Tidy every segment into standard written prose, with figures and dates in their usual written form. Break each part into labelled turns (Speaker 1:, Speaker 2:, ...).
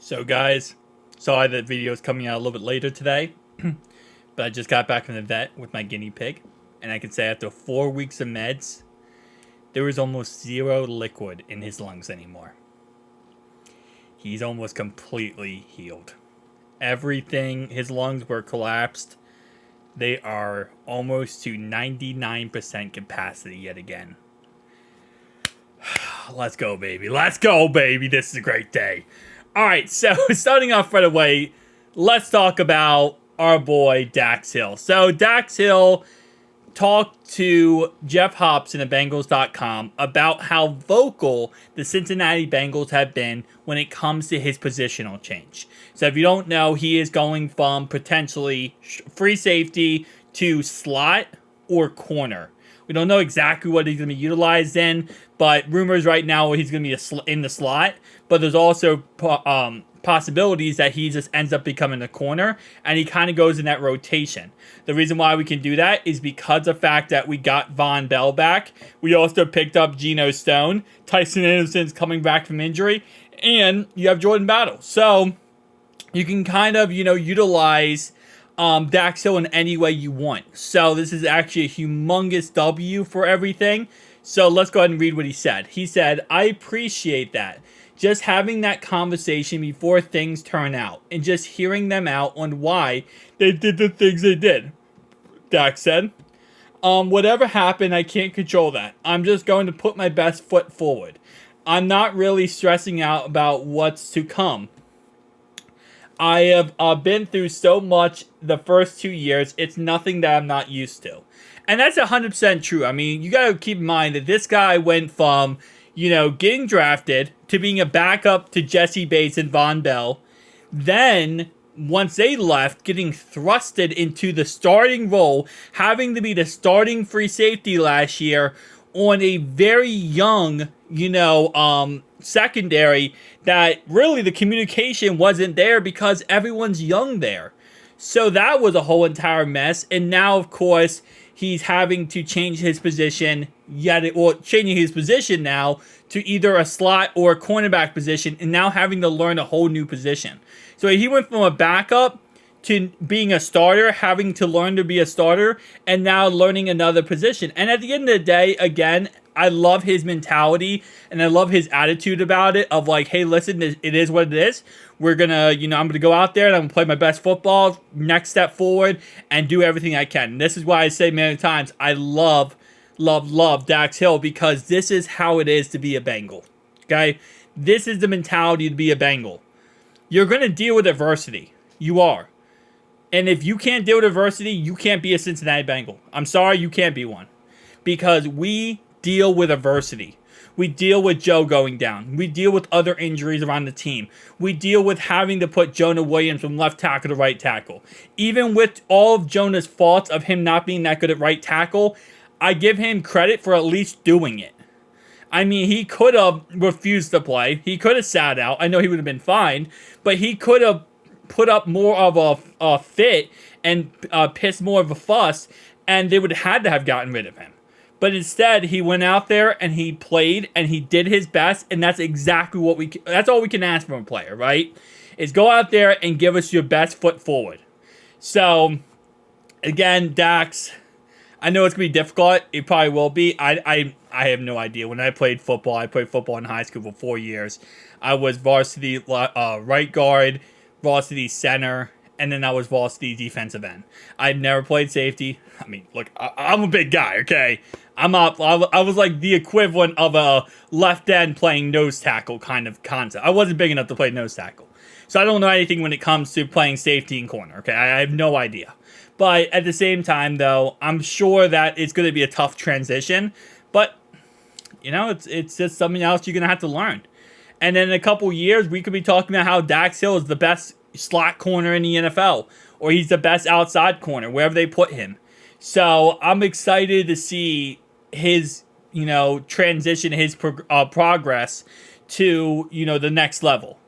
Speaker 1: So guys, sorry that video is coming out a little bit later today, but I just got back from the vet with my guinea pig, and I can say after 4 weeks of meds, there was almost zero liquid in his lungs anymore. He's almost completely healed. Everything, his lungs were collapsed. They are almost to 99% capacity yet again. Let's go, baby. Let's go, baby. This is a great day. All right, so starting off right away, let's talk about our boy Dax Hill. So Dax Hill talked to Geoff Hobson at Bengals.com about how vocal the Cincinnati Bengals have been when it comes to his positional change. So if you don't know, he is going from potentially free safety to slot or corner. We don't know exactly what he's going to be utilized in, but rumors right now he's going to be in the slot. But there's also possibilities that he just ends up becoming a corner, and he kind of goes in that rotation. The reason why we can do that is because of the fact that we got Von Bell back. We also picked up Geno Stone. Tyson Anderson's coming back from injury, and you have Jordan Battle. So you can kind of, utilize Dax Hill in any way you want. So this is actually a humongous W for everything. So let's go ahead and read what he said. He said, "I appreciate that. Just having that conversation before things turn out and just hearing them out on why they did the things they did." Dax said, "Whatever happened, I can't control that. I'm just going to put my best foot forward. I'm not really stressing out about what's to come. I have been through so much the first 2 years. It's nothing that I'm not used to." And that's 100% true. I mean, you got to keep in mind that this guy went from, getting drafted to being a backup to Jesse Bates and Von Bell. Then, once they left, getting thrusted into the starting role, having to be the starting free safety last year on a very young, secondary that really the communication wasn't there because everyone's young there. So that was a whole entire mess. And now, of course, he's having to change his position changing his position now to either a slot or a cornerback position, and now having to learn a whole new position. So he went from a backup to being a starter, having to learn to be a starter, and now learning another position. And at the end of the day, again, I love his mentality and I love his attitude about it of like, hey, listen, it is what it is. We're going to, I'm going to go out there and I'm going to play my best football, next step forward, and do everything I can. And this is why I say many times, I love Dax Hill, because this is how it is to be a Bengal. Okay? This is the mentality to be a Bengal. You're going to deal with adversity. You are. And if you can't deal with adversity, you can't be a Cincinnati Bengal. I'm sorry, you can't be one. Because we deal with adversity. We deal with Joe going down. We deal with other injuries around the team. We deal with having to put Jonah Williams from left tackle to right tackle. Even with all of Jonah's faults of him not being that good at right tackle, I give him credit for at least doing it. I mean, he could have refused to play. He could have sat out. I know he would have been fine, but he could have put up more of a fit and pissed more of a fuss, and they would have had to have gotten rid of him. But instead, he went out there and he played and he did his best, and that's exactly that's all we can ask from a player, right? Is go out there and give us your best foot forward. So, again, Dax, I know it's going to be difficult. It probably will be. I have no idea. When I played football in high school for 4 years. I was varsity right guard, varsity center, and then I was varsity defensive end. I'd never played safety. I mean, look, I'm a big guy, okay? I was like the equivalent of a left end playing nose tackle kind of concept. I wasn't big enough to play nose tackle. So I don't know anything when it comes to playing safety and corner, okay? I have no idea. But at the same time, though, I'm sure that it's going to be a tough transition. But, it's just something else you're going to have to learn. And then in a couple years, we could be talking about how Dax Hill is the best slot corner in the NFL. Or he's the best outside corner, wherever they put him. So I'm excited to see his, transition, his progress to, the next level.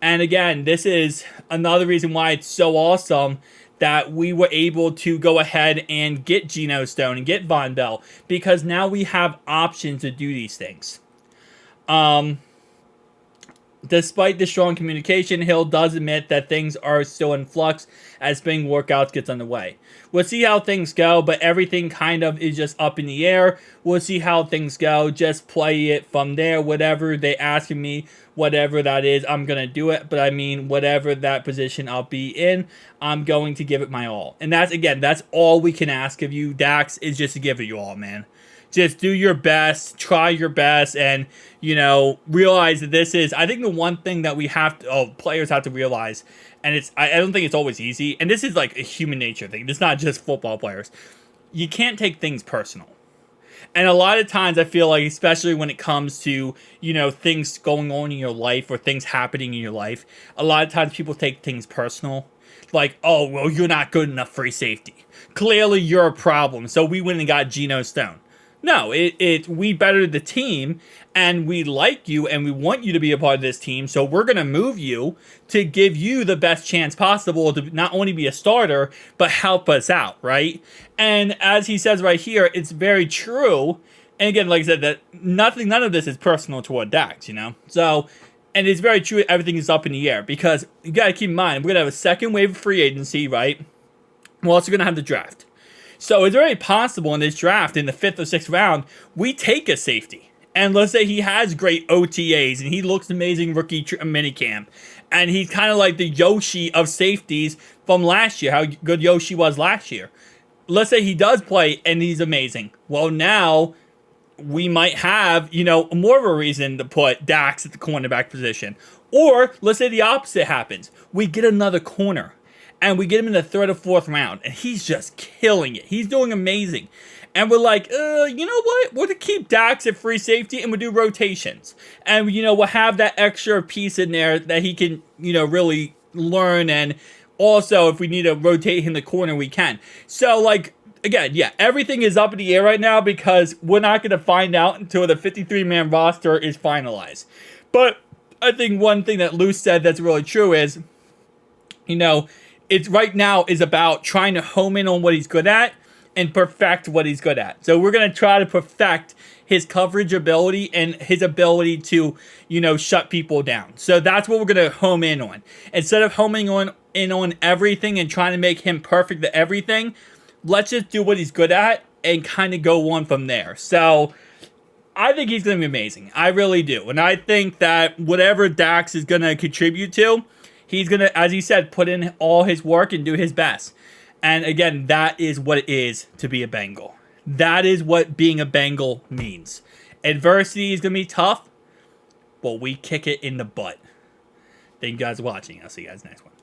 Speaker 1: And again, this is another reason why it's so awesome that we were able to go ahead and get Geno Stone and get Von Bell, because now we have options to do these things. Despite the strong communication, Hill does admit that things are still in flux as spring workouts gets underway. We'll see how things go, but everything kind of is just up in the air. We'll see how things go. Just play it from there. Whatever they ask of me, whatever that is, I'm going to do it. But I mean, whatever that position I'll be in, I'm going to give it my all. And that's all we can ask of you, Dax, is just to give it your all, man. Just do your best, try your best, and, realize that this is, I think the one thing that players have to realize, and I don't think it's always easy, and this is like a human nature thing, it's not just football players. You can't take things personal. And a lot of times I feel like, especially when it comes to, things going on in your life or things happening in your life, a lot of times people take things personal. Like, oh, well, you're not good enough free safety. Clearly you're a problem, so we went and got Geno Stone. No, we bettered the team, and we like you, and we want you to be a part of this team, so we're going to move you to give you the best chance possible to not only be a starter, but help us out, right? And as he says right here, it's very true. And again, like I said, that none of this is personal toward Dax, So, and it's very true, everything is up in the air, because you got to keep in mind, we're going to have a second wave of free agency, right? We're also going to have the draft. So it's very possible in this draft, in the 5th or 6th round, we take a safety. And let's say he has great OTAs, and he looks amazing rookie minicamp. And he's kind of like the Yoshi of safeties from last year, how good Yoshi was last year. Let's say he does play, and he's amazing. Well, now we might have, more of a reason to put Dax at the cornerback position. Or let's say the opposite happens. We get another corner. And we get him in the 3rd or 4th round, and he's just killing it. He's doing amazing. And we're like, you know what? We're going to keep Dax at free safety, and we'll do rotations. And, we'll have that extra piece in there that he can, really learn. And also, if we need to rotate him the corner, we can. So, again, yeah, everything is up in the air right now because we're not going to find out until the 53-man roster is finalized. But I think one thing that Lou said that's really true is, it's right now is about trying to home in on what he's good at and perfect what he's good at. So we're going to try to perfect his coverage ability and his ability to, shut people down. So that's what we're going to home in on. Instead of homing in on everything and trying to make him perfect at everything, let's just do what he's good at and kind of go on from there. So I think he's going to be amazing. I really do. And I think that whatever Dax is going to contribute to, he's going to, as he said, put in all his work and do his best. And again, that is what it is to be a Bengal. That is what being a Bengal means. Adversity is going to be tough, but we kick it in the butt. Thank you guys for watching. I'll see you guys next one.